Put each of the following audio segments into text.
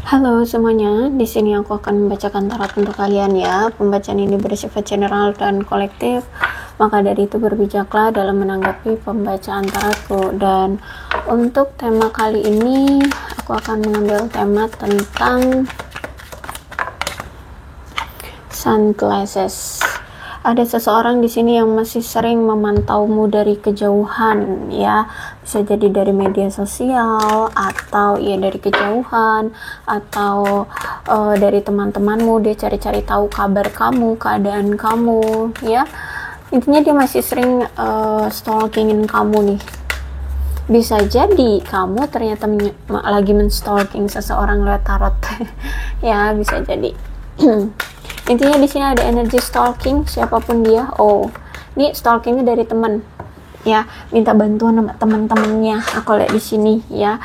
Halo semuanya, di sini aku akan membacakan tarot untuk kalian ya. Pembacaan ini bersifat general dan kolektif, maka dari itu berbijaklah dalam menanggapi pembacaan tarotku. Dan untuk tema kali ini, aku akan mengambil tema tentang sunglasses. Ada seseorang di sini yang masih sering memantaumu dari kejauhan ya, bisa jadi dari media sosial atau ya dari kejauhan atau dari teman-temanmu. Dia cari-cari tahu kabar kamu, keadaan kamu ya. Intinya dia masih sering stalkingin kamu nih. Bisa jadi kamu ternyata lagi menstalking seseorang lewat tarot ya, bisa jadi. Intinya di sini ada energi stalking siapapun dia. Oh, ini stalkingnya dari teman ya, minta bantuan sama teman-temannya. Aku lihat di sini ya.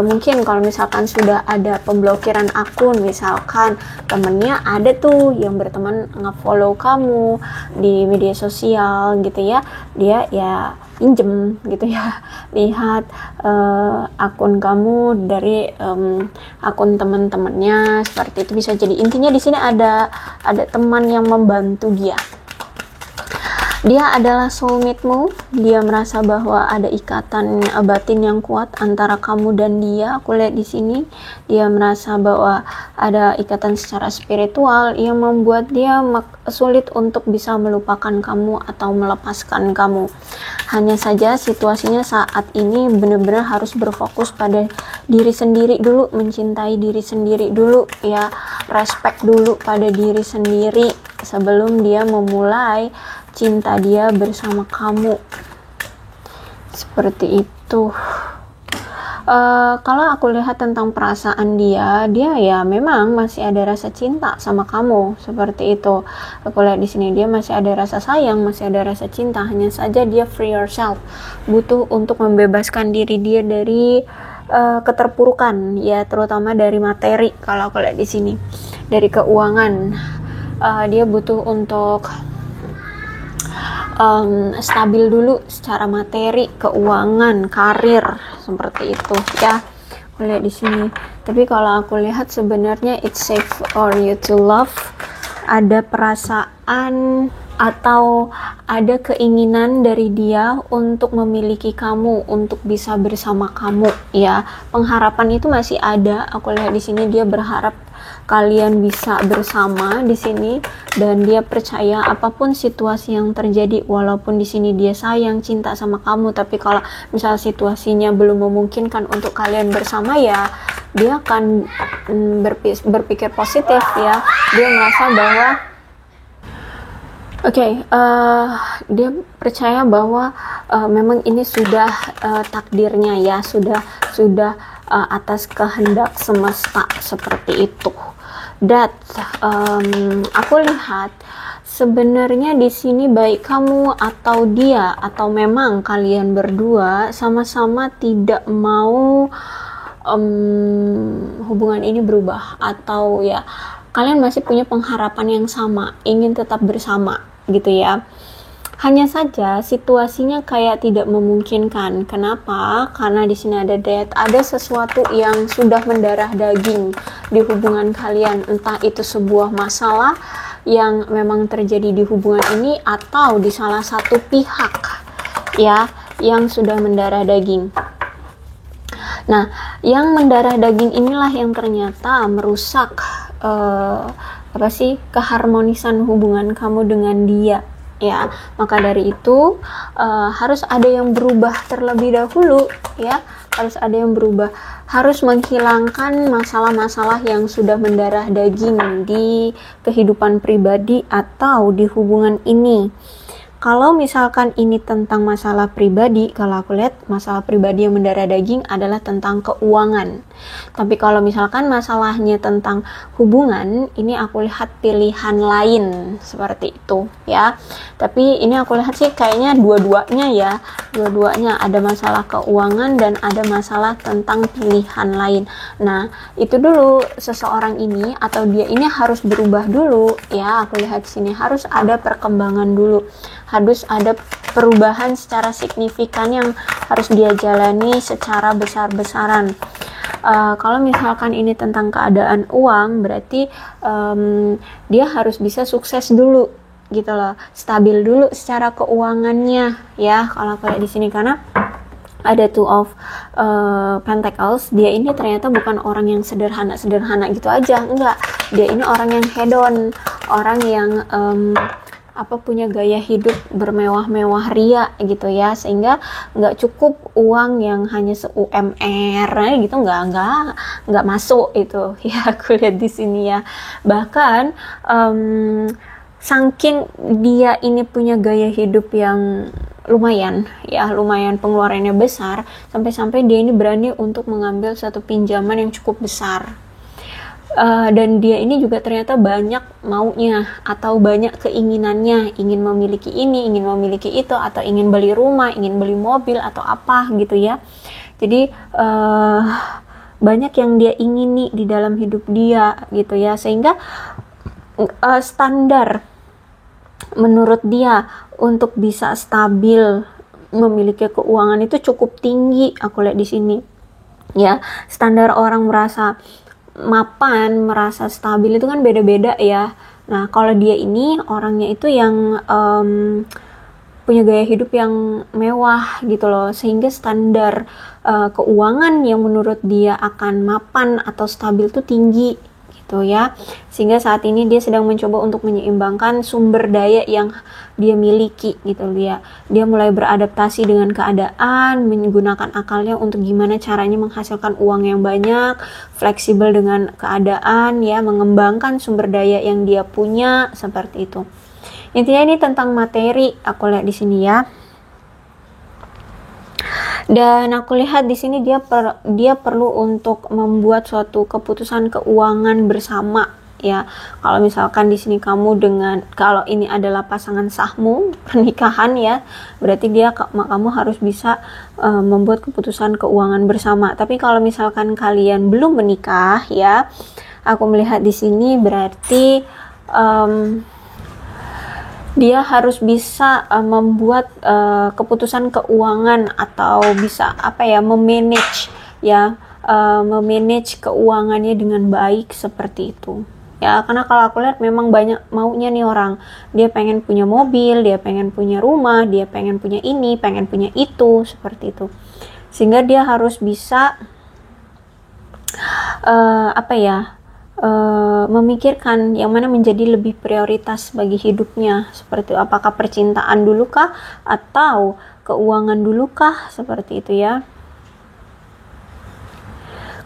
Mungkin kalau misalkan sudah ada pemblokiran akun, misalkan temennya ada tuh yang berteman nge-follow kamu di media sosial gitu ya, dia ya pinjem gitu ya, lihat akun kamu dari akun teman-temannya, seperti itu bisa jadi. Intinya di sini ada teman yang membantu dia. Dia adalah soulmate-mu. Dia merasa bahwa ada ikatan batin yang kuat antara kamu dan dia. Aku lihat di sini dia merasa bahwa ada ikatan secara spiritual yang membuat dia sulit untuk bisa melupakan kamu atau melepaskan kamu. Hanya saja situasinya saat ini benar-benar harus berfokus pada diri sendiri dulu, mencintai diri sendiri dulu ya, respect dulu pada diri sendiri sebelum dia memulai cinta dia bersama kamu, seperti itu. Kalau aku lihat tentang perasaan dia ya memang masih ada rasa cinta sama kamu, seperti itu. Aku lihat di sini dia masih ada rasa sayang, masih ada rasa cinta. Hanya saja dia free yourself, butuh untuk membebaskan diri dia dari keterpurukan ya, terutama dari materi. Kalau aku lihat di sini dari keuangan, dia butuh untuk stabil dulu secara materi, keuangan, karir, seperti itu ya. Aku lihat di sini. Tapi kalau aku lihat sebenarnya it's safe for you to love. Ada perasaan atau ada keinginan dari dia untuk memiliki kamu, untuk bisa bersama kamu ya. Pengharapan itu masih ada. Aku lihat di sini dia berharap kalian bisa bersama di sini, dan dia percaya apapun situasi yang terjadi, walaupun di sini dia sayang, cinta sama kamu, tapi kalau misal situasinya belum memungkinkan untuk kalian bersama ya, dia akan berpikir positif ya. Dia merasa bahwa dia percaya bahwa memang ini sudah takdirnya ya, sudah atas kehendak semesta, seperti itu. Dan aku lihat sebenarnya di sini baik kamu atau dia atau memang kalian berdua sama-sama tidak mau hubungan ini berubah, atau ya kalian masih punya pengharapan yang sama, ingin tetap bersama gitu ya. Hanya saja situasinya kayak tidak memungkinkan. Kenapa? Karena di sini ada death, ada sesuatu yang sudah mendarah daging di hubungan kalian, entah itu sebuah masalah yang memang terjadi di hubungan ini atau di salah satu pihak ya yang sudah mendarah daging. Nah, yang mendarah daging inilah yang ternyata merusak keharmonisan hubungan kamu dengan dia ya. Maka dari itu harus ada yang berubah terlebih dahulu ya, harus ada yang berubah, harus menghilangkan masalah-masalah yang sudah mendarah daging di kehidupan pribadi atau di hubungan ini. Kalau misalkan ini tentang masalah pribadi, kalau aku lihat masalah pribadi yang mendarah daging adalah tentang keuangan. Tapi kalau misalkan masalahnya tentang hubungan, ini aku lihat pilihan lain, seperti itu ya. Tapi ini aku lihat sih kayaknya dua-duanya ya, dua-duanya ada masalah keuangan dan ada masalah tentang pilihan lain. Nah, itu dulu seseorang ini atau dia ini harus berubah dulu ya. Aku lihat sini harus ada perkembangan dulu, harus ada perubahan secara signifikan yang harus dia jalani secara besar-besaran. Kalau misalkan ini tentang keadaan uang, berarti dia harus bisa sukses dulu gitu loh, stabil dulu secara keuangannya ya kalau kayak di sini, karena ada two of pentacles. Dia ini ternyata bukan orang yang sederhana gitu aja, enggak, dia ini orang yang hedon, orang yang punya gaya hidup bermewah-mewah ria gitu ya, sehingga nggak cukup uang yang hanya se-UMR gitu, nggak masuk itu ya. Aku lihat di sini ya, bahkan saking dia ini punya gaya hidup yang lumayan pengeluarannya besar, sampai-sampai dia ini berani untuk mengambil satu pinjaman yang cukup besar. Dan dia ini juga ternyata banyak maunya atau banyak keinginannya, ingin memiliki ini, ingin memiliki itu, atau ingin beli rumah, ingin beli mobil atau apa gitu ya. Jadi banyak yang dia ingini di dalam hidup dia gitu ya, sehingga standar menurut dia untuk bisa stabil memiliki keuangan itu cukup tinggi. Aku lihat di sini ya, standar orang merasa mapan, merasa stabil itu kan beda-beda ya. Nah, kalau dia ini orangnya itu yang punya gaya hidup yang mewah gitu loh, sehingga standar keuangan yang menurut dia akan mapan atau stabil itu tinggi gitu ya. Sehingga saat ini dia sedang mencoba untuk menyeimbangkan sumber daya yang dia miliki gitu dia. Dia mulai beradaptasi dengan keadaan, menggunakan akalnya untuk gimana caranya menghasilkan uang yang banyak, fleksibel dengan keadaan ya, mengembangkan sumber daya yang dia punya seperti itu. Intinya ini tentang materi, aku lihat di sini ya. Dan aku lihat di sini dia perlu untuk membuat suatu keputusan keuangan bersama ya. Kalau misalkan di sini kalau ini adalah pasangan sahmu pernikahan ya, berarti kamu harus bisa membuat keputusan keuangan bersama. Tapi kalau misalkan kalian belum menikah ya, aku melihat di sini berarti dia harus bisa membuat keputusan keuangan, atau bisa memanage keuangannya dengan baik seperti itu ya. Karena kalau aku lihat memang banyak maunya nih orang, dia pengen punya mobil, dia pengen punya rumah, dia pengen punya ini, pengen punya itu, seperti itu. Sehingga dia harus bisa memikirkan yang mana menjadi lebih prioritas bagi hidupnya, seperti apakah percintaan dulu kah atau keuangan dulu kah, seperti itu ya.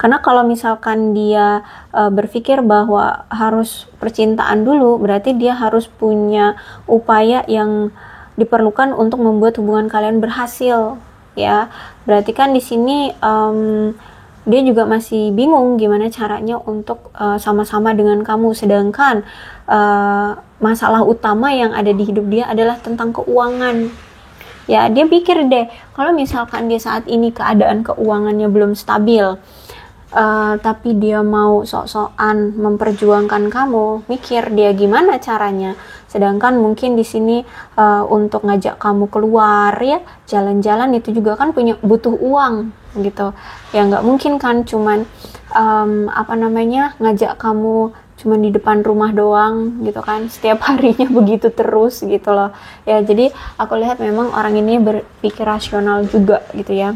Karena kalau misalkan dia berpikir bahwa harus percintaan dulu, berarti dia harus punya upaya yang diperlukan untuk membuat hubungan kalian berhasil ya. Berarti kan di sini dia juga masih bingung gimana caranya untuk sama-sama dengan kamu, sedangkan masalah utama yang ada di hidup dia adalah tentang keuangan ya. Dia pikir deh, kalau misalkan dia saat ini keadaan keuangannya belum stabil, tapi dia mau sok-sokan memperjuangkan kamu, mikir dia gimana caranya. Sedangkan mungkin di sini untuk ngajak kamu keluar ya, jalan-jalan itu juga kan butuh uang gitu ya. Nggak mungkin kan cuman ngajak kamu cuman di depan rumah doang gitu kan, setiap harinya begitu terus gitu loh ya. Jadi aku lihat memang orang ini berpikir rasional juga gitu ya,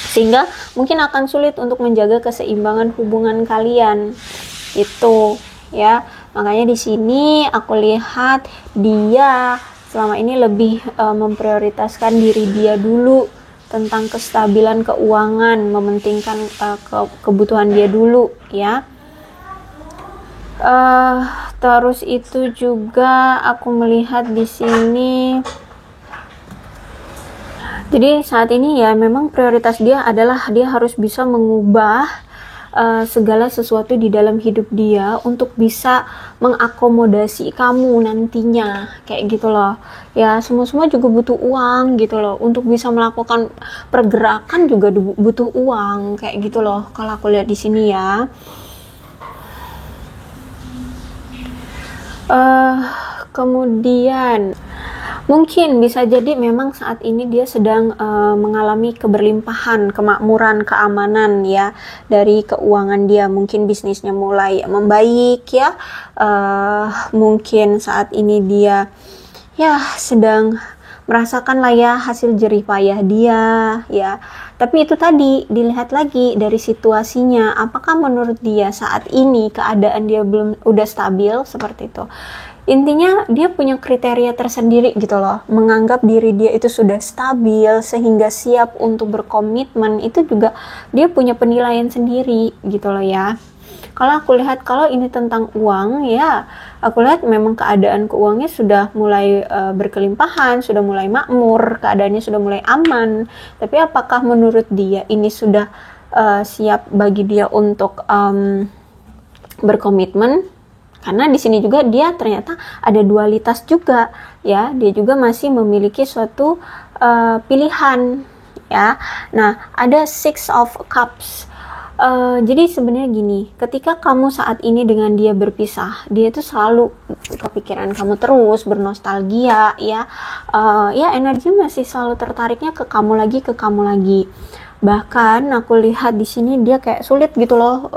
sehingga mungkin akan sulit untuk menjaga keseimbangan hubungan kalian itu ya. Makanya di sini aku lihat dia selama ini lebih memprioritaskan diri dia dulu tentang kestabilan keuangan, mementingkan kebutuhan dia dulu ya. Terus itu juga aku melihat di sini, jadi saat ini ya memang prioritas dia adalah dia harus bisa mengubah segala sesuatu di dalam hidup dia untuk bisa mengakomodasi kamu nantinya, kayak gitu loh ya. Semua juga butuh uang gitu loh, untuk bisa melakukan pergerakan juga butuh uang, kayak gitu loh kalau aku lihat di sini ya. Kemudian Mungkin bisa jadi memang saat ini dia sedang mengalami keberlimpahan, kemakmuran, keamanan ya dari keuangan dia. Mungkin bisnisnya mulai membaik ya. Mungkin saat ini dia ya sedang merasakan lah ya hasil jerih payah dia ya. Tapi itu tadi dilihat lagi dari situasinya, apakah menurut dia saat ini keadaan dia belum udah stabil seperti itu. Intinya dia punya kriteria tersendiri gitu loh, menganggap diri dia itu sudah stabil sehingga siap untuk berkomitmen. Itu juga dia punya penilaian sendiri gitu loh ya. Kalau aku lihat, kalau ini tentang uang ya, aku lihat memang keadaan keuangannya sudah mulai berkelimpahan, sudah mulai makmur, keadaannya sudah mulai aman. Tapi apakah menurut dia ini sudah siap bagi dia untuk berkomitmen? Karena di sini juga dia ternyata ada dualitas juga ya, dia juga masih memiliki suatu pilihan ya. Nah, ada Six of Cups. Jadi sebenarnya gini, ketika kamu saat ini dengan dia berpisah, dia itu selalu kepikiran kamu terus, bernostalgia ya. Ya energi masih selalu tertariknya ke kamu lagi, ke kamu lagi. Bahkan aku lihat di sini dia kayak sulit gitu loh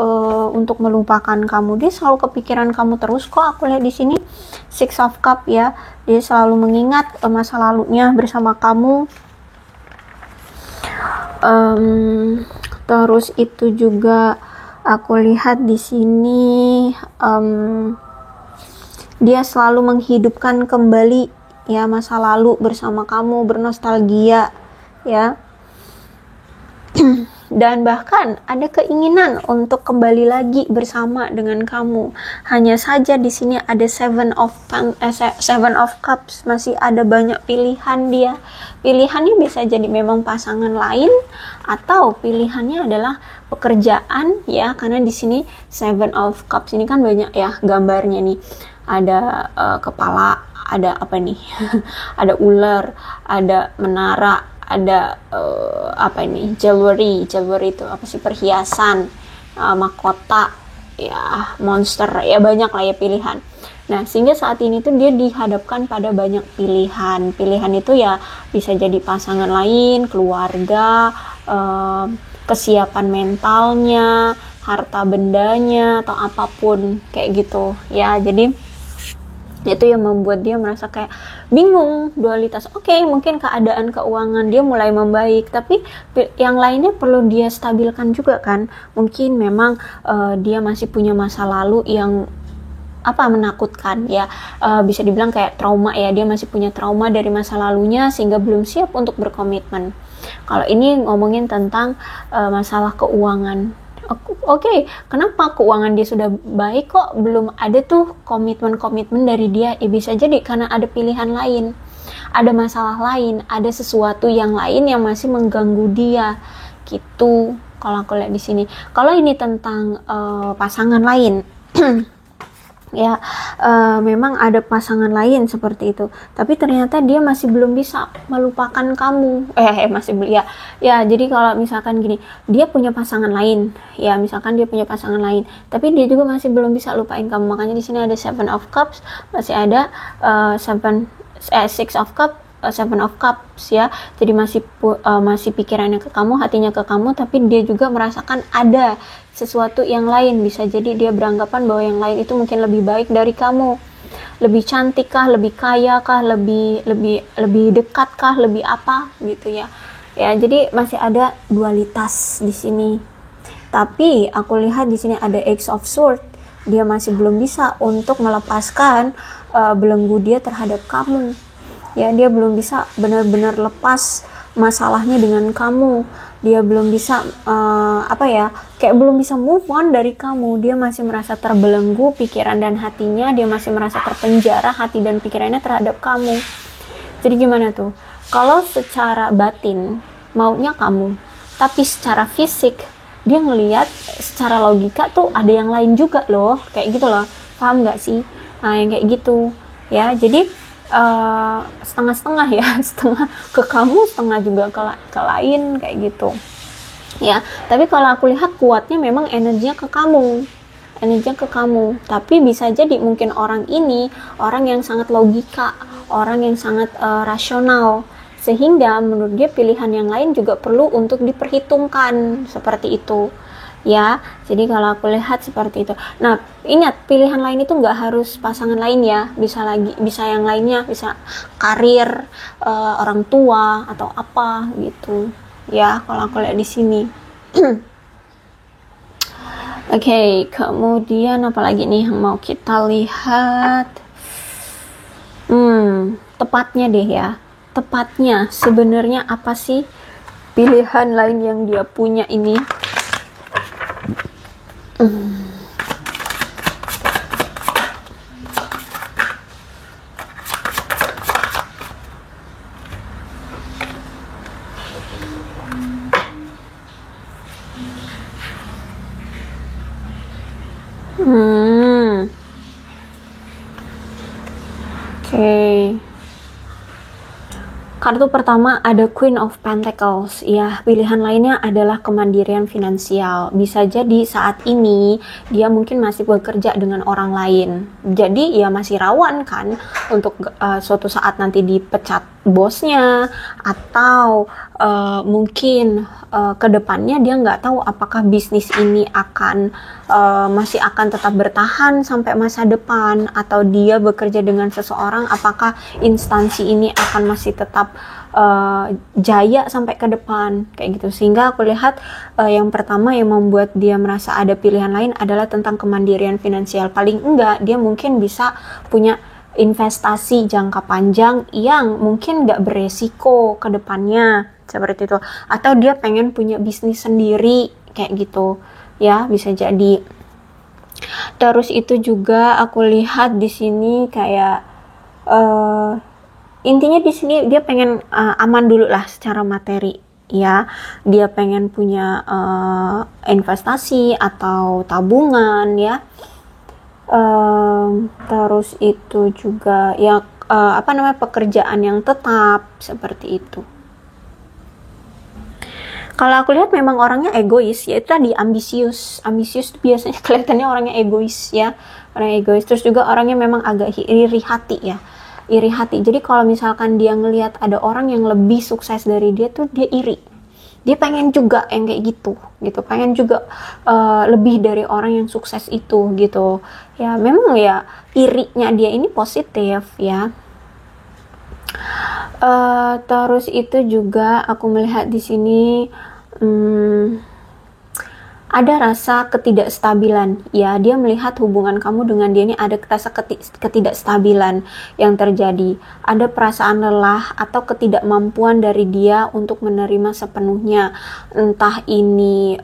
untuk melupakan kamu. Dia selalu kepikiran kamu terus kok. Aku lihat di sini Six of Cup ya. Dia selalu mengingat masa lalunya bersama kamu. Terus itu juga aku lihat di sini dia selalu menghidupkan kembali ya masa lalu bersama kamu, bernostalgia ya. Dan bahkan ada keinginan untuk kembali lagi bersama dengan kamu. Hanya saja di sini ada Seven of Cups, masih ada banyak pilihan dia. Pilihannya bisa jadi memang pasangan lain atau pilihannya adalah pekerjaan ya, karena di sini Seven of Cups ini kan banyak ya gambarnya nih. Ada kepala, ada apa nih? Ada ular, ada menara, ada apa ini, jewelry itu apa sih, perhiasan, mahkota ya, monster ya, banyak lah ya pilihan. Nah sehingga saat ini tuh dia dihadapkan pada banyak pilihan itu ya bisa jadi pasangan lain, keluarga, kesiapan mentalnya, harta bendanya atau apapun kayak gitu ya. Jadi itu yang membuat dia merasa kayak bingung, dualitas. Oke, mungkin keadaan keuangan dia mulai membaik, tapi yang lainnya perlu dia stabilkan juga kan. Mungkin memang dia masih punya masa lalu yang menakutkan ya, bisa dibilang kayak trauma ya. Dia masih punya trauma dari masa lalunya sehingga belum siap untuk berkomitmen. Kalau ini ngomongin tentang masalah keuangan. Oke, kenapa keuangan dia sudah baik kok belum ada tuh komitmen dari dia? Ya bisa jadi karena ada pilihan lain, ada masalah lain, ada sesuatu yang lain yang masih mengganggu dia gitu. Kalau aku lihat di sini, kalau ini tentang pasangan lain ya, memang ada pasangan lain seperti itu, tapi ternyata dia masih belum bisa melupakan kamu. Masih belum ya. Jadi kalau misalkan gini, dia punya pasangan lain ya, misalkan dia punya pasangan lain tapi dia juga masih belum bisa lupain kamu. Makanya di sini ada Seven of Cups, masih ada Six of Cups, Seven of Cups ya. Jadi masih pikirannya ke kamu, hatinya ke kamu, tapi dia juga merasakan ada sesuatu yang lain. Bisa jadi dia beranggapan bahwa yang lain itu mungkin lebih baik dari kamu, lebih cantik kah, lebih kaya kah, lebih dekat kah, lebih apa gitu ya. Ya, jadi masih ada dualitas di sini. Tapi aku lihat di sini ada Ace of Swords. Dia masih belum bisa untuk melepaskan belenggu dia terhadap kamu. Ya, dia belum bisa benar-benar lepas masalahnya dengan kamu. Dia belum bisa kayak belum bisa move on dari kamu. Dia masih merasa terbelenggu pikiran dan hatinya. Dia masih merasa terpenjara hati dan pikirannya terhadap kamu. Jadi gimana tuh? Kalau secara batin maunya kamu, tapi secara fisik dia ngelihat secara logika tuh ada yang lain juga loh, kayak gitu loh. Paham nggak sih? Nah yang kayak gitu ya. Jadi setengah-setengah ya, setengah ke kamu, setengah juga ke lain kayak gitu ya. Tapi kalau aku lihat kuatnya memang energinya ke kamu energinya ke kamu. Tapi bisa jadi mungkin orang ini orang yang sangat logika, orang yang sangat rasional, sehingga menurut dia pilihan yang lain juga perlu untuk diperhitungkan, seperti itu ya. Jadi kalau aku lihat seperti itu. Nah, ingat, pilihan lain itu nggak harus pasangan lain ya, bisa yang lainnya, bisa karir, orang tua atau apa gitu ya, kalau aku lihat di sini. Oke, kemudian apa lagi nih yang mau kita lihat? Tepatnya deh ya. Tepatnya sebenarnya apa sih pilihan lain yang dia punya ini? Oke. Kartu pertama ada Queen of Pentacles. Ya, pilihan lainnya adalah kemandirian finansial. Bisa jadi saat ini dia mungkin masih bekerja dengan orang lain. Jadi ya masih rawan kan untuk suatu saat nanti dipecat bosnya, atau mungkin kedepannya dia nggak tahu apakah bisnis ini akan masih akan tetap bertahan sampai masa depan, atau dia bekerja dengan seseorang, apakah instansi ini akan masih tetap jaya sampai ke depan, kayak gitu. Sehingga aku lihat yang pertama yang membuat dia merasa ada pilihan lain adalah tentang kemandirian finansial. Paling enggak dia mungkin bisa punya investasi jangka panjang yang mungkin nggak beresiko ke depannya, seperti itu. Atau dia pengen punya bisnis sendiri, kayak gitu ya, bisa jadi. Terus itu juga aku lihat di sini kayak intinya di sini dia pengen aman dulu lah secara materi ya. Dia pengen punya investasi atau tabungan ya. Terus itu juga ya pekerjaan yang tetap, seperti itu. Kalau aku lihat memang orangnya egois, ya itu tadi, ambisius itu biasanya kelihatannya orangnya egois ya, orang egois. Terus juga orangnya memang agak iri hati ya, iri hati. Jadi kalau misalkan dia ngelihat ada orang yang lebih sukses dari dia tuh dia iri, dia pengen juga yang kayak gitu, pengen juga lebih dari orang yang sukses itu gitu ya. Memang ya irinya dia ini positif ya. Terus itu juga aku melihat di sini ada rasa ketidakstabilan ya. Dia melihat hubungan kamu dengan dia ini ada rasa ketidakstabilan yang terjadi. Ada perasaan lelah atau ketidakmampuan dari dia untuk menerima sepenuhnya. Entah ini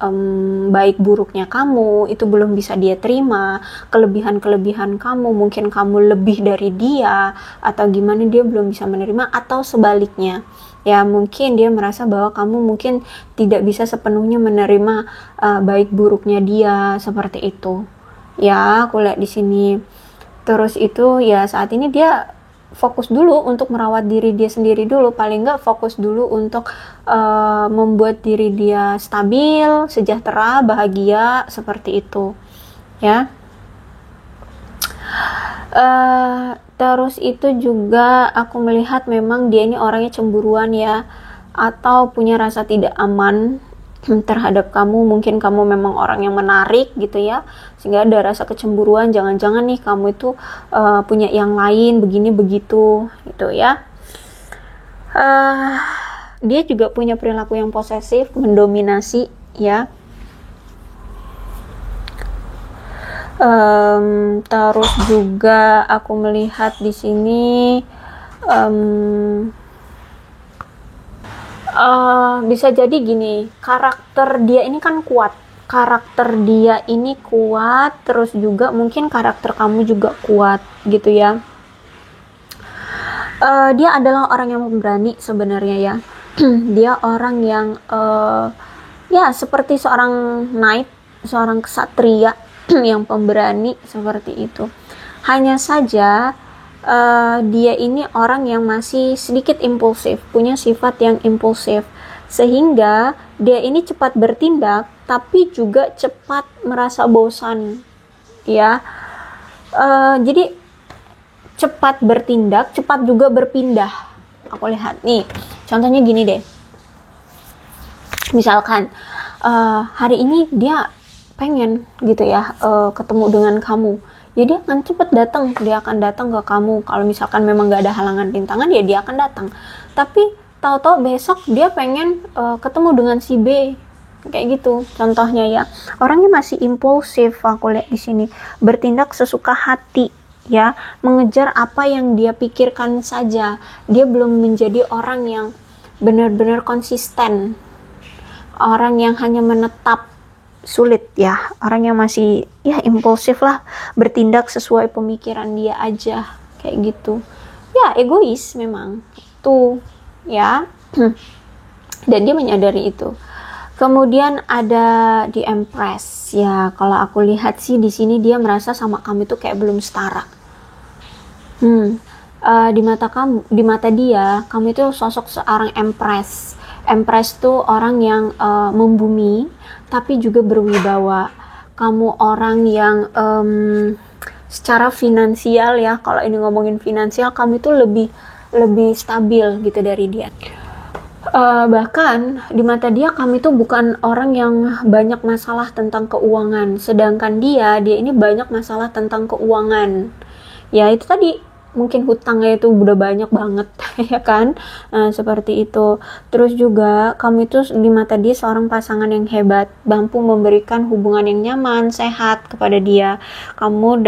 baik buruknya kamu itu belum bisa dia terima, kelebihan kamu, mungkin kamu lebih dari dia, atau gimana dia belum bisa menerima, atau sebaliknya ya, mungkin dia merasa bahwa kamu mungkin tidak bisa sepenuhnya menerima baik buruknya dia, seperti itu ya, aku lihat di sini. Terus itu ya saat ini dia fokus dulu untuk merawat diri dia sendiri dulu, paling nggak fokus dulu untuk membuat diri dia stabil, sejahtera, bahagia, seperti itu ya. Terus itu juga aku melihat memang dia ini orangnya cemburuan ya, atau punya rasa tidak aman terhadap kamu. Mungkin kamu memang orang yang menarik gitu ya, sehingga ada rasa kecemburuan, jangan-jangan nih kamu itu punya yang lain, begini begitu gitu ya. Dia juga punya perilaku yang posesif, mendominasi ya. Terus juga aku melihat di sini bisa jadi gini, karakter dia ini kan kuat, terus juga mungkin karakter kamu juga kuat gitu ya. Dia adalah orang yang pemberani sebenarnya ya. Dia orang yang ya seperti seorang knight, seorang ksatria yang pemberani, seperti itu. Hanya saja dia ini orang yang masih sedikit impulsif, punya sifat yang impulsif, sehingga dia ini cepat bertindak tapi juga cepat merasa bosan ya. Jadi cepat bertindak, cepat juga berpindah. Aku lihat nih, contohnya gini deh. Misalkan hari ini dia pengen gitu ya ketemu dengan kamu, ya dia akan cepat datang, dia akan datang ke kamu. Kalau misalkan memang gak ada halangan rintangan, ya dia akan datang. Tapi tahu-tahu besok dia pengen ketemu dengan si B, kayak gitu contohnya ya. Orangnya masih impulsif, aku lihat di sini, bertindak sesuka hati ya, mengejar apa yang dia pikirkan saja. Dia belum menjadi orang yang benar-benar konsisten, orang yang hanya menetap, sulit ya. Orang yang masih ya impulsif lah, bertindak sesuai pemikiran dia aja, kayak gitu ya, egois memang tuh ya. Dan dia menyadari itu. Kemudian ada di Empress ya, kalau aku lihat sih di sini dia merasa sama kamu itu kayak belum setara. Di mata kamu, di mata dia, kamu itu sosok seorang Empress. Empress tuh orang yang membumi tapi juga berwibawa. Kamu orang yang secara finansial ya, kalau ini ngomongin finansial, kamu itu lebih stabil gitu dari dia. Bahkan di mata dia kamu itu bukan orang yang banyak masalah tentang keuangan, sedangkan dia ini banyak masalah tentang keuangan. Ya itu tadi, mungkin hutangnya itu udah banyak banget ya kan, seperti itu. Terus juga kamu itu di mata dia seorang pasangan yang hebat, mampu memberikan hubungan yang nyaman, sehat kepada dia. Kamu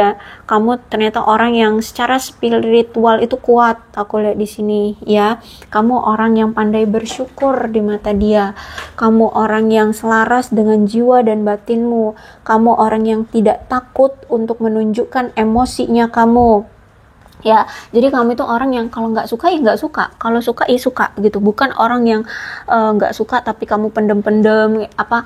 ternyata orang yang secara spiritual itu kuat, aku lihat di sini ya. Kamu orang yang pandai bersyukur di mata dia. Kamu orang yang selaras dengan jiwa dan batinmu. Kamu orang yang tidak takut untuk menunjukkan emosinya kamu. Ya, jadi kamu itu orang yang kalau nggak suka ya nggak suka, kalau suka ya suka gitu. Bukan orang yang nggak suka tapi kamu pendem-pendem apa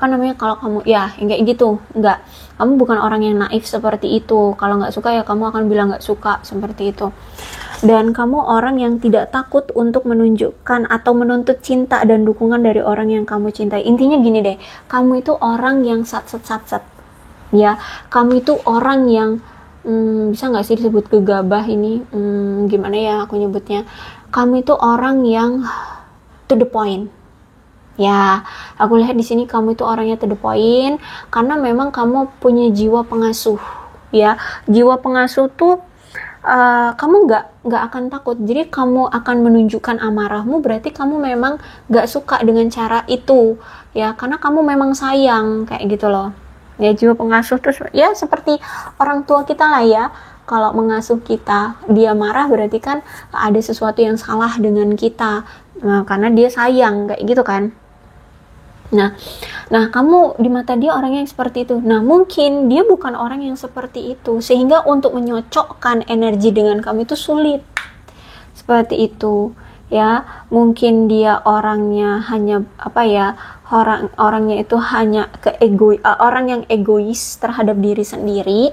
namanya, kalau kamu ya kayak gitu, nggak. Kamu bukan orang yang naif seperti itu. Kalau nggak suka ya kamu akan bilang nggak suka, seperti itu. Dan kamu orang yang tidak takut untuk menunjukkan atau menuntut cinta dan dukungan dari orang yang kamu cintai. Intinya gini deh, kamu itu orang yang sat-sat ya. Kamu itu orang yang bisa nggak sih disebut gegabah ini, gimana ya aku nyebutnya. Kamu itu orang yang to the point ya. Aku lihat di sini kamu itu orangnya to the point karena memang kamu punya jiwa pengasuh ya. Jiwa pengasuh tuh kamu nggak akan takut. Jadi kamu akan menunjukkan amarahmu, berarti kamu memang nggak suka dengan cara itu ya, karena kamu memang sayang, kayak gitu loh ya. Jiwa pengasuh tuh ya seperti orang tua kita lah ya. Kalau mengasuh kita, dia marah, berarti kan ada sesuatu yang salah dengan kita, karena dia sayang, kayak gitu kan. Nah kamu di mata dia orang yang seperti itu. Nah mungkin dia bukan orang yang seperti itu, sehingga untuk menyocokkan energi dengan kamu itu sulit, seperti itu ya. Mungkin dia orangnya hanya orangnya itu hanya orang yang egois terhadap diri sendiri.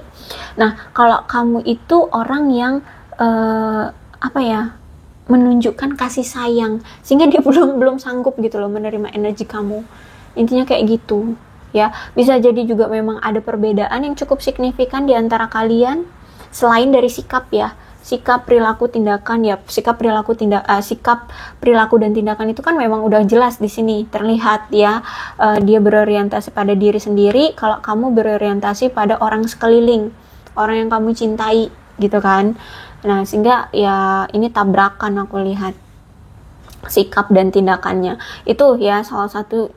Nah kalau kamu itu orang yang menunjukkan kasih sayang, sehingga dia belum sanggup gitu loh menerima energi kamu. Intinya kayak gitu ya. Bisa jadi juga memang ada perbedaan yang cukup signifikan di antara kalian selain dari sikap ya. Sikap, perilaku, tindakan ya. Sikap, perilaku dan tindakan itu kan memang udah jelas di sini terlihat ya. Dia berorientasi pada diri sendiri, kalau kamu berorientasi pada orang sekeliling, orang yang kamu cintai gitu kan. Nah sehingga ya ini tabrakan, aku lihat sikap dan tindakannya itu ya salah satu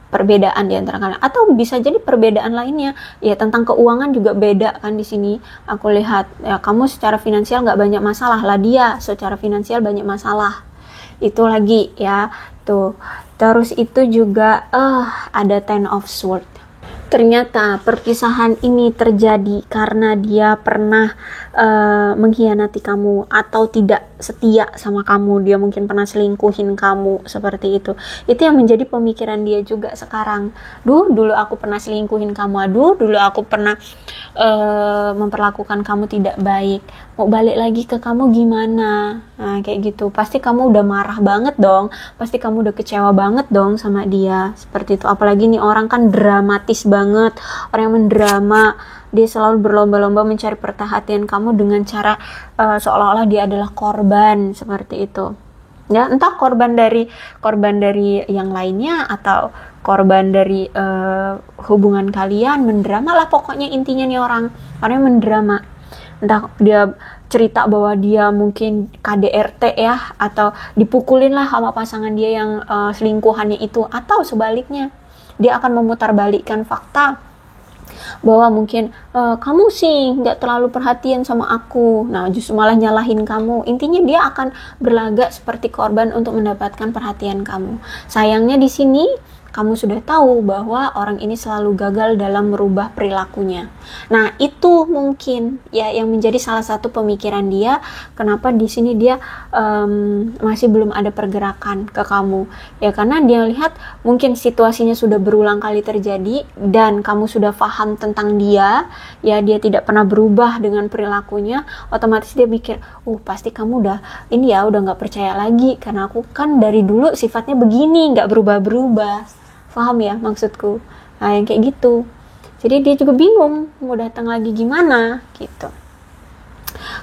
perbedaan di antara kalian. Atau bisa jadi perbedaan lainnya ya, tentang keuangan juga beda kan di sini. Aku lihat ya, kamu secara finansial nggak banyak masalah lah, dia secara finansial banyak masalah. Itu lagi ya tuh. Terus itu juga ada Ten of Swords. Ternyata perpisahan ini terjadi karena dia pernah mengkhianati kamu atau tidak setia sama kamu. Dia mungkin pernah selingkuhin kamu, seperti itu. Itu yang menjadi pemikiran dia juga sekarang. Dulu aku pernah selingkuhin kamu. Dulu aku pernah memperlakukan kamu tidak baik. mau balik lagi ke kamu gimana. Nah kayak gitu, pasti kamu udah marah banget dong, pasti kamu udah kecewa banget dong sama dia, seperti itu. Apalagi nih orang kan dramatis banget, orang yang mendrama, dia selalu berlomba-lomba mencari perhatian kamu dengan cara seolah-olah dia adalah korban, seperti itu. Ya, entah korban dari yang lainnya atau korban dari hubungan kalian, mendrama lah pokoknya intinya nih orang mendrama. Entah dia cerita bahwa dia mungkin KDRT ya, atau dipukulin lah sama pasangan dia yang selingkuhannya itu, atau sebaliknya dia akan memutarbalikkan fakta bahwa mungkin kamu sih nggak terlalu perhatian sama aku, nah justru malah nyalahin kamu. Intinya dia akan berlagak seperti korban untuk mendapatkan perhatian kamu. Sayangnya di sini kamu sudah tahu bahwa orang ini selalu gagal dalam merubah perilakunya. Nah, itu mungkin ya yang menjadi salah satu pemikiran dia, kenapa di sini dia masih belum ada pergerakan ke kamu. Ya karena dia lihat mungkin situasinya sudah berulang kali terjadi dan kamu sudah paham tentang dia, ya dia tidak pernah berubah dengan perilakunya, otomatis dia mikir, pasti kamu udah ini ya, udah nggak percaya lagi karena aku kan dari dulu sifatnya begini, nggak berubah-berubah. Paham ya maksudku? Nah yang kayak gitu, jadi dia juga bingung mau datang lagi gimana gitu.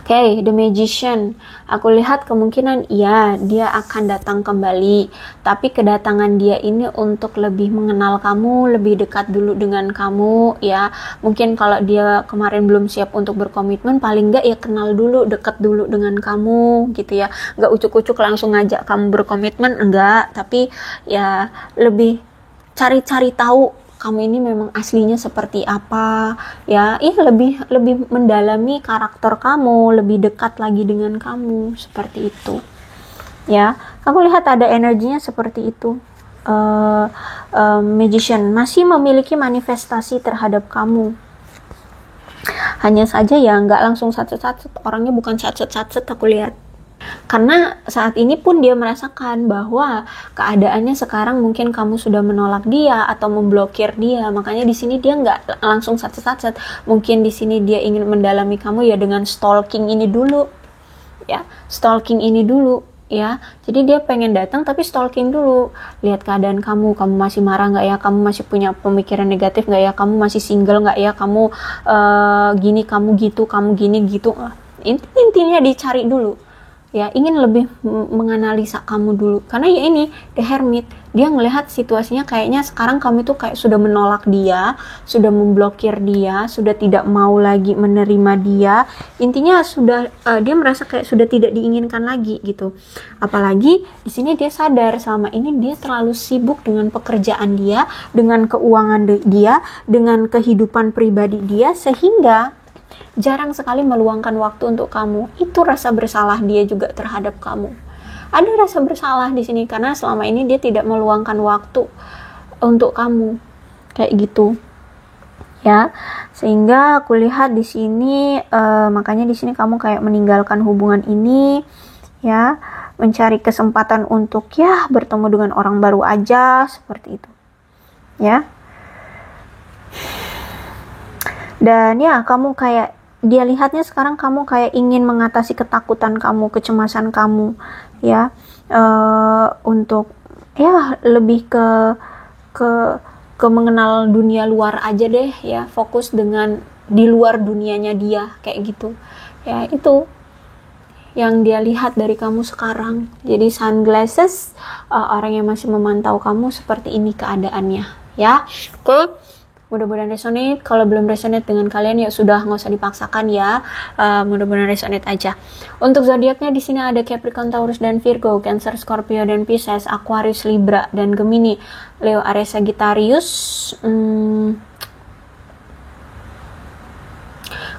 Oke, The Magician, aku lihat kemungkinan ya dia akan datang kembali, tapi kedatangan dia ini untuk lebih mengenal kamu, lebih dekat dulu dengan kamu ya. Mungkin kalau dia kemarin belum siap untuk berkomitmen, paling enggak ya kenal dulu, dekat dulu dengan kamu gitu ya. Enggak ucuk-ucuk langsung ngajak kamu berkomitmen, enggak, tapi ya lebih cari-cari tahu kamu ini memang aslinya seperti apa ya, lebih mendalami karakter kamu, lebih dekat lagi dengan kamu, seperti itu ya. Aku lihat ada energinya seperti itu. Magician masih memiliki manifestasi terhadap kamu, hanya saja ya nggak langsung satset-satset, orangnya bukan satset-satset aku lihat. Karena saat ini pun dia merasakan bahwa keadaannya sekarang mungkin kamu sudah menolak dia atau memblokir dia, makanya di sini dia nggak langsung satset-satset. Mungkin di sini dia ingin mendalami kamu ya dengan stalking ini dulu, ya stalking ini dulu ya. Jadi dia pengen datang tapi stalking dulu, lihat keadaan kamu masih marah nggak ya, kamu masih punya pemikiran negatif nggak ya, kamu masih single nggak ya, kamu gini, kamu gitu, kamu gini gitu. Intinya dicari dulu ya, ingin lebih menganalisa kamu dulu. Karena ya ini The Hermit, dia ngelihat situasinya kayaknya sekarang kamu tuh kayak sudah menolak dia, sudah memblokir dia, sudah tidak mau lagi menerima dia. Intinya sudah dia merasa kayak sudah tidak diinginkan lagi gitu. Apalagi di sini dia sadar selama ini dia terlalu sibuk dengan pekerjaan dia, dengan keuangan dia, dengan kehidupan pribadi dia, sehingga jarang sekali meluangkan waktu untuk kamu. Itu rasa bersalah dia juga terhadap kamu. Ada rasa bersalah di sini karena selama ini dia tidak meluangkan waktu untuk kamu, kayak gitu. Ya, sehingga aku lihat di sini makanya di sini kamu kayak meninggalkan hubungan ini, ya, mencari kesempatan untuk ya bertemu dengan orang baru aja, seperti itu. Ya. Dan ya, kamu kayak dia lihatnya sekarang kamu kayak ingin mengatasi ketakutan kamu, kecemasan kamu ya, untuk ya lebih ke mengenal dunia luar aja deh ya, fokus dengan di luar dunianya dia, kayak gitu ya. Itu yang dia lihat dari kamu sekarang. Jadi sunglasses, orang yang masih memantau kamu seperti ini keadaannya ya. Oke. Mudah-mudahan resonate. Kalau belum resonate dengan kalian ya sudah, nggak usah dipaksakan ya. Mudah-mudahan resonate aja. Untuk zodiaknya di sini ada Capricorn, Taurus dan Virgo, Cancer, Scorpio dan Pisces, Aquarius, Libra dan Gemini, Leo, Aries, Sagittarius.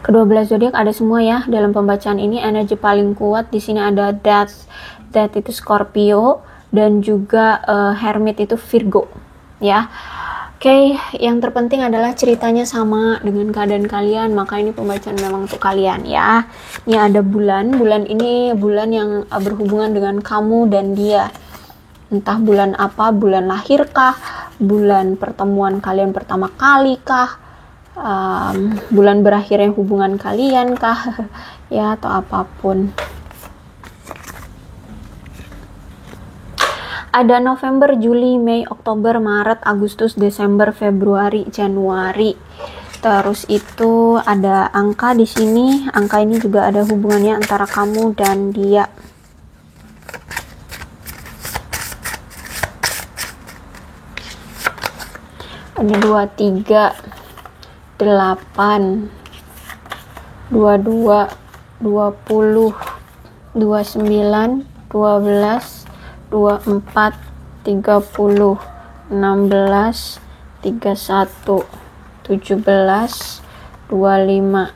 Kedua zodiak ada semua ya dalam pembacaan ini. Energi paling kuat di sini ada Death itu Scorpio, dan juga Hermit itu Virgo ya. Oke, yang terpenting adalah ceritanya sama dengan keadaan kalian, maka ini pembacaan memang untuk kalian ya. Ini ada bulan ini bulan yang berhubungan dengan kamu dan dia. Entah bulan apa, bulan lahirkah, bulan pertemuan kalian pertama kali kah, bulan berakhirnya hubungan kalian kah, ya, atau apapun. Ada November, Juli, Mei, Oktober, Maret, Agustus, Desember, Februari, Januari. Terus itu ada angka di sini. Angka ini juga ada hubungannya antara kamu dan dia. Ada 23, 8, 22, 20, 29, 12, 24, 30, 16, 31, 17, 25,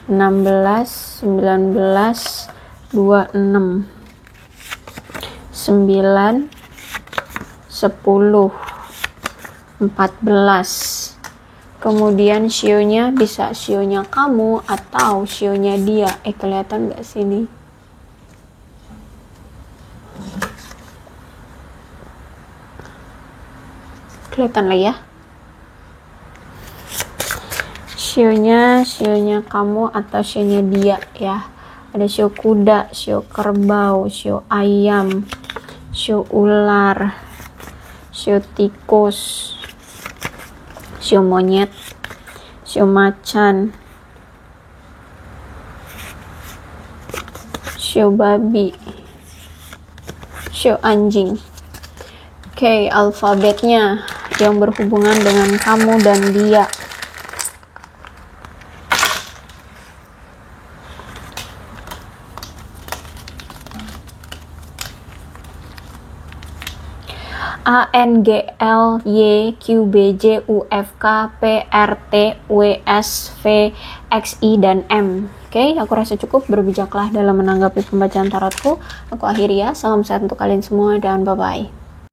16, 19, 26, 9, 10, 14. Kemudian shio-nya bisa shio-nya kamu atau shio-nya dia. Kelihatan nggak sini? Kelihatan lah ya. Shio-nya kamu atau shio-nya dia ya. Ada shio kuda, shio kerbau, shio ayam, shio ular, shio tikus, shio monyet, shio macan, shio babi, shio anjing. Oke, alfabetnya yang berhubungan dengan kamu dan dia. A, N, G, L, Y, Q, B, J, U, F, K, P, R, T, W, S, V, X, I, dan M. Oke, aku rasa cukup. Berbijaklah dalam menanggapi pembacaan tarotku. Aku akhiri ya. Salam sehat untuk kalian semua dan bye-bye.